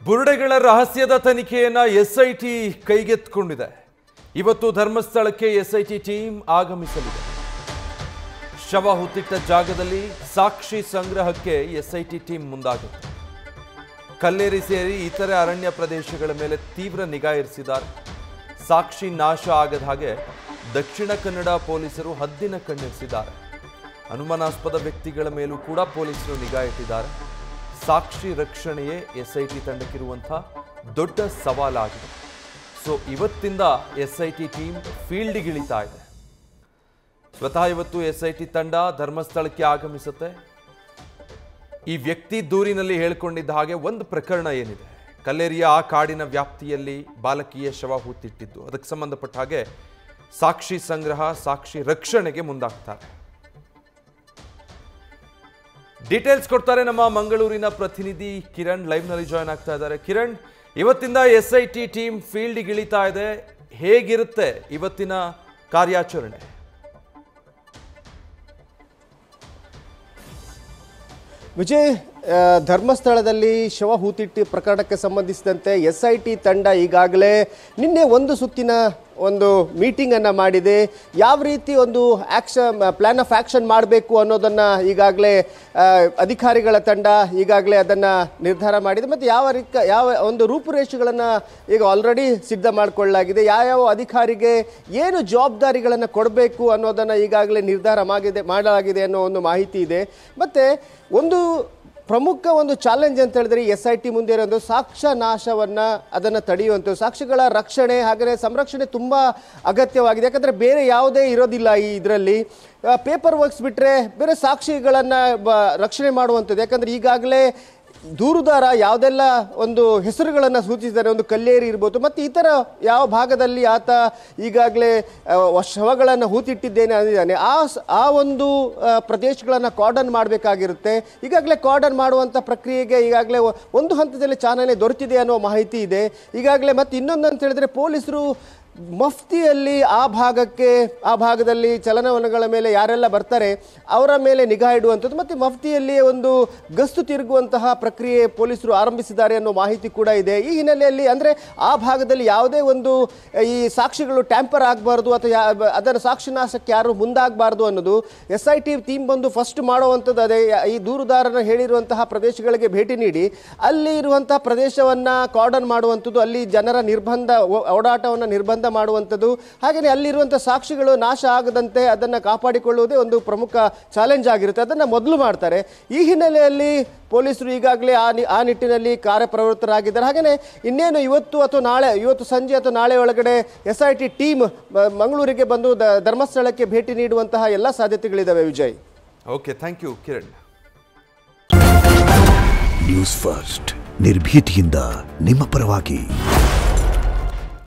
ಬುರುಡೆಗಳ ರಹಸ್ಯದ ತನಿಖೆಯನ್ನ SIT ಕೈಗೆತ್ತಿಕೊಂಡಿದೆ. ಇವತ್ತು ಧರ್ಮಸ್ಥಳಕ್ಕೆ ಎಸ್ಐಟಿ ಟೀಮ್ ಆಗಮಿಸಲಿದೆ. ಶವ ಹುತ್ತಿಟ್ಟ ಜಾಗದಲ್ಲಿ ಸಾಕ್ಷಿ ಸಂಗ್ರಹಕ್ಕೆ ಎಸ್ಐಟಿ ಟೀಮ್ ಮುಂದಾಗಿದೆ. ಕಲ್ಲೇರಿ ಸೇರಿ ಇತರೆ ಅರಣ್ಯ ಪ್ರದೇಶಗಳ ಮೇಲೆ ತೀವ್ರ ನಿಗಾ ಇರಿಸಿದ್ದಾರೆ. ಸಾಕ್ಷಿ ನಾಶ ಆಗದ ಹಾಗೆ ದಕ್ಷಿಣ ಕನ್ನಡ ಪೊಲೀಸರು ಹದ್ದಿನ ಕಣ್ಣಿರಿಸಿದ್ದಾರೆ. ಅನುಮಾನಾಸ್ಪದ ವ್ಯಕ್ತಿಗಳ ಮೇಲೂ ಕೂಡ ಪೊಲೀಸರು ನಿಗಾ ಇಟ್ಟಿದ್ದಾರೆ. ಸಾಕ್ಷಿ ರಕ್ಷಣೆಯೇ ಎಸ್ಐಟಿ ತಂಡಕ್ಕಿರುವಂತಹ ದೊಡ್ಡ ಸವಾಲಾಗಿದೆ. ಸೊ ಇವತ್ತಿಂದ ಎಸ್ಐಟಿ ಟೀಮ್ ಫೀಲ್ಡ್ಗಿಳಿತಾ ಇದೆ. ಸ್ವತಃ ಇವತ್ತು ಎಸ್ಐಟಿ ತಂಡ ಧರ್ಮಸ್ಥಳಕ್ಕೆ ಆಗಮಿಸುತ್ತೆ. ಈ ವ್ಯಕ್ತಿ ದೂರಿನಲ್ಲಿ ಹೇಳಿಕೊಂಡಿದ್ದ ಹಾಗೆ ಒಂದು ಪ್ರಕರಣ ಏನಿದೆ, ಕಲ್ಲೇರಿಯ ಆ ಕಾಡಿನ ವ್ಯಾಪ್ತಿಯಲ್ಲಿ ಬಾಲಕಿಯ ಶವ ಹೂತಿಟ್ಟಿದ್ದು, ಅದಕ್ಕೆ ಸಂಬಂಧಪಟ್ಟ ಹಾಗೆ ಸಾಕ್ಷಿ ಸಂಗ್ರಹ, ಸಾಕ್ಷಿ ರಕ್ಷಣೆಗೆ ಮುಂದಾಗ್ತಾರೆ. ಡೀಟೇಲ್ಸ್ ಕೊಡ್ತಾರೆ ನಮ್ಮ ಮಂಗಳೂರಿನ ಪ್ರತಿನಿಧಿ ಕಿರಣ್. ಲೈವ್ ನಲ್ಲಿ ಜಾಯ್ನ್ ಆಗ್ತಾ ಇದ್ದಾರೆ. ಕಿರಣ್, ಇವತ್ತಿಂದ ಎಸ್ಐಟಿ ಟೀಮ್ ಫೀಲ್ಡ್ಗಿಳಿತಾ ಇದೆ. ಹೇಗಿರುತ್ತೆ ಇವತ್ತಿನ ಕಾರ್ಯಾಚರಣೆ? ವಿಜಯ್, ಧರ್ಮಸ್ಥಳದಲ್ಲಿ ಶವ ಹೂತಿಟ್ಟು ಪ್ರಕರಣಕ್ಕೆ ಸಂಬಂಧಿಸಿದಂತೆ ಎಸ್ಐಟಿ ತಂಡ ಈಗಾಗಲೇ ನಿನ್ನೆ ಒಂದು ಸುತ್ತಿನ ಒಂದು ಮೀಟಿಂಗನ್ನು ಮಾಡಿದೆ. ಯಾವ ರೀತಿ ಒಂದು ಪ್ಲಾನ್ ಆಫ್ ಆ್ಯಕ್ಷನ್ ಮಾಡಬೇಕು ಅನ್ನೋದನ್ನು ಈಗಾಗಲೇ ಅಧಿಕಾರಿಗಳ ತಂಡ ಈಗಾಗಲೇ ಅದನ್ನು ನಿರ್ಧಾರ ಮಾಡಿದೆ. ಮತ್ತು ಯಾವ ಒಂದು ರೂಪುರೇಷೆಗಳನ್ನು ಈಗ ಆಲ್ರೆಡಿ ಸಿದ್ಧ ಮಾಡಿಕೊಳ್ಳಲಾಗಿದೆ. ಯಾವ್ಯಾವ ಅಧಿಕಾರಿಗೆ ಏನು ಜವಾಬ್ದಾರಿಗಳನ್ನು ಕೊಡಬೇಕು ಅನ್ನೋದನ್ನು ಈಗಾಗಲೇ ನಿರ್ಧಾರ ಮಾಡಲಾಗಿದೆ ಅನ್ನೋ ಒಂದು ಮಾಹಿತಿ ಇದೆ. ಮತ್ತು ಒಂದು ಪ್ರಮುಖ ಒಂದು ಚಾಲೆಂಜ್ ಅಂತ ಹೇಳಿದ್ರೆ ಎಸ್ಐಟಿ ಮುಂದೆ ಇರೋದು ಸಾಕ್ಷ್ಯ ನಾಶವನ್ನು ಅದನ್ನು ತಡೆಯುವಂಥದ್ದು, ಸಾಕ್ಷಿಗಳ ರಕ್ಷಣೆ ಹಾಗೆಯೇ ಸಂರಕ್ಷಣೆ ತುಂಬ ಅಗತ್ಯವಾಗಿದೆ. ಯಾಕಂದರೆ ಬೇರೆ ಯಾವುದೇ ಇರೋದಿಲ್ಲ ಈ ಇದರಲ್ಲಿ. ಪೇಪರ್ ವರ್ಕ್ಸ್ ಬಿಟ್ಟರೆ ಬೇರೆ ಸಾಕ್ಷಿಗಳನ್ನು ರಕ್ಷಣೆ ಮಾಡುವಂಥದ್ದು. ಯಾಕಂದರೆ ಈಗಾಗಲೇ ದೂರುದಾರ ಯಾವುದೆಲ್ಲ ಒಂದು ಹೆಸರುಗಳನ್ನು ಸೂಚಿಸಿದ್ದಾರೆ, ಒಂದು ಕಲ್ಲೇರಿ ಇರ್ಬೋದು, ಮತ್ತು ಇತರ ಯಾವ ಭಾಗದಲ್ಲಿ ಆತ ಈಗಾಗಲೇ ಶವಗಳನ್ನು ಹೂತಿಟ್ಟಿದ್ದೇನೆ ಅಂದಿದ್ದಾನೆ, ಆ ಒಂದು ಪ್ರದೇಶಗಳನ್ನು ಕಾರ್ಡನ್ ಮಾಡಬೇಕಾಗಿರುತ್ತೆ. ಈಗಾಗಲೇ ಕಾರ್ಡನ್ ಮಾಡುವಂಥ ಪ್ರಕ್ರಿಯೆಗೆ ಈಗಾಗಲೇ ಒಂದು ಹಂತದಲ್ಲಿ ಚಾಲನೆ ದೊರೆತಿದೆ ಅನ್ನೋ ಮಾಹಿತಿ ಇದೆ ಈಗಾಗಲೇ. ಮತ್ತು ಇನ್ನೊಂದು ಅಂತ ಹೇಳಿದ್ರೆ ಪೊಲೀಸರು ಮಫ್ತಿಯಲ್ಲಿ ಆ ಭಾಗದಲ್ಲಿ ಚಲನವಲನಗಳ ಮೇಲೆ ಯಾರೆಲ್ಲ ಬರ್ತಾರೆ ಅವರ ಮೇಲೆ ನಿಗಾ ಇಡುವಂಥದ್ದು, ಮತ್ತು ಮಫ್ತಿಯಲ್ಲಿ ಒಂದು ಗಸ್ತು ತಿರುಗುವಂತಹ ಪ್ರಕ್ರಿಯೆ ಪೊಲೀಸರು ಆರಂಭಿಸಿದ್ದಾರೆ ಅನ್ನೋ ಮಾಹಿತಿ ಕೂಡ ಇದೆ. ಈ ಹಿನ್ನೆಲೆಯಲ್ಲಿ ಅಂದರೆ ಆ ಭಾಗದಲ್ಲಿ ಯಾವುದೇ ಒಂದು ಈ ಸಾಕ್ಷಿಗಳು ಟ್ಯಾಂಪರ್ ಆಗಬಾರ್ದು ಅಥವಾ ಅದರ ಸಾಕ್ಷಿ ನಾಶಕ್ಕೆ ಯಾರು ಮುಂದಾಗಬಾರ್ದು ಅನ್ನೋದು ಎಸ್ಐಟಿ ಟೀಮ್ ಬಂದು ಫಸ್ಟ್ ಮಾಡುವಂಥದ್ದು ಅದೇ. ಈ ದೂರುದಾರನ ಹೇಳಿರುವಂತಹ ಪ್ರದೇಶಗಳಿಗೆ ಭೇಟಿ ನೀಡಿ ಅಲ್ಲಿ ಇರುವಂತಹ ಪ್ರದೇಶವನ್ನು ಕಾರ್ಡನ್ ಮಾಡುವಂಥದ್ದು, ಅಲ್ಲಿ ಜನರ ಓಡಾಟವನ್ನು ನಿರ್ಬಂಧ ಮಾಡುವಂಥದ್ದು, ಹಾಗೆಯೇ ಅಲ್ಲಿರುವಂಥ ಸಾಕ್ಷಿಗಳು ನಾಶ ಆಗದಂತೆ ಅದನ್ನು ಕಾಪಾಡಿಕೊಳ್ಳುವುದೇ ಒಂದು ಪ್ರಮುಖ ಚಾಲೆಂಜ್ ಆಗಿರುತ್ತೆ. ಅದನ್ನು ಮೊದಲು ಮಾಡ್ತಾರೆ. ಈ ಹಿನ್ನೆಲೆಯಲ್ಲಿ ಪೊಲೀಸರು ಈಗಾಗಲೇ ಆ ನಿಟ್ಟಿನಲ್ಲಿ ಕಾರ್ಯಪ್ರವೃತ್ತರಾಗಿದ್ದಾರೆ. ಹಾಗೆಯೇ ಇನ್ನೇನು ಇವತ್ತು ಸಂಜೆ ಅಥವಾ ನಾಳೆ ಒಳಗಡೆ ಎಸ್ಐಟಿ ಟೀಮ್ ಮಂಗಳೂರಿಗೆ ಬಂದು ಧರ್ಮಸ್ಥಳಕ್ಕೆ ಭೇಟಿ ನೀಡುವಂತಹ ಎಲ್ಲ ಸಾಧ್ಯತೆಗಳಿದ್ದಾವೆ. Vijay, okay, thank you Kiran. News first, ನಿರ್ಭೀತಿಯಿಂದ ನಿಮ್ಮ ಪರವಾಗಿ.